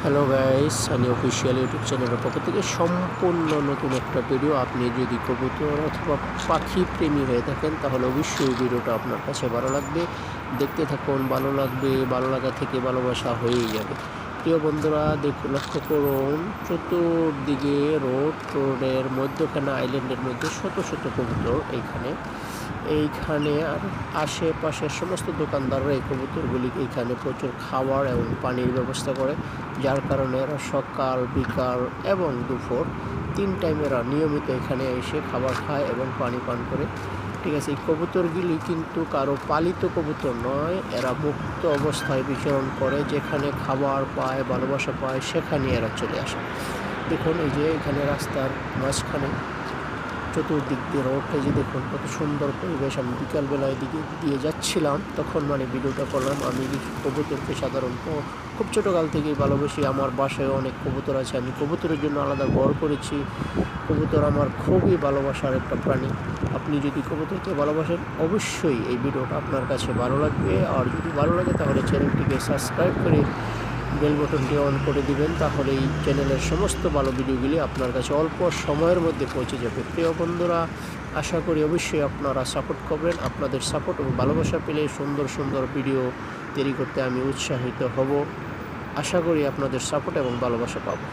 Hello guys, Sunny official YouTube চ্যানেলের পক্ষ থেকে সম্পূর্ণ নতুন একটা ভিডিও। আপনি যদি কবুতর অথবা পাখি প্রেমী হয়ে থাকেন তাহলে অবশ্যই ভিডিওটা আপনার কাছে ভালো লাগবে। দেখতে থাকুন, ভালো লাগবে, ভালো লাগা থেকে ভালোবাসা হয়েই যাবে। প্রিয় বন্ধুরা, দেখুন, লক্ষ্য করুন, চতুর্দিকে রোডের মধ্যখানে আইল্যান্ডের মধ্যে শত শত কবুতর এইখানে আর আশেপাশের সমস্ত দোকানদাররা এই কবুতরগুলিকে এইখানে প্রচুর খাবার এবং পানির ব্যবস্থা করে, যার কারণে এরা সকাল, বিকাল এবং দুপুর 3 টাইম এরা নিয়মিত এখানে এসে খাবার খায় এবং পানি পান করে। ঠিক আছে, এই কবুতরগুলি কিন্তু কারো পালিত কবুতর নয়, এরা মুক্ত অবস্থায় বিচরণ করে, যেখানে খাবার পায়, ভালোবাসা পায়, সেখানে এরা চলে আসে। দেখুন, এই যে এখানে রাস্তার মাঝখানে চতুর্দিক দিয়ে রোডটা, যে দেখুন কত সুন্দর পরিবেশ। আমি বিকালবেলায় দিকে দিয়ে যাচ্ছিলাম, তখন ভিডিওটা করলাম। আমি কবুতরকে সাধারণত খুব ছোটোকাল থেকেই ভালোবাসি। আমার বাসায় অনেক কবুতর আছে, আমি কবুতরের জন্য আলাদা ঘর করেছি। কবুতর আমার খুবই ভালোবাসার একটা প্রাণী। আপনি যদি কবুতরকে ভালোবাসেন অবশ্যই এই ভিডিওটা আপনার কাছে ভালো লাগবে। আর যদি ভালো লাগে তাহলে চ্যানেলটিকে সাবস্ক্রাইব করে বেল বটনটি অন করে দিবেন, তাহলে এই চ্যানেলের সমস্ত ভালো ভিডিওগুলি আপনার কাছে অল্প সময়ের মধ্যে পৌঁছে যাবে। প্রিয় বন্ধুরা, আশা করি অবশ্যই আপনারা সাপোর্ট করবেন। আপনাদের সাপোর্ট এবং ভালোবাসা পেলে সুন্দর সুন্দর ভিডিও তৈরি করতে আমি উৎসাহিত হব। আশা করি আপনাদের সাপোর্ট এবং ভালোবাসা পাবো।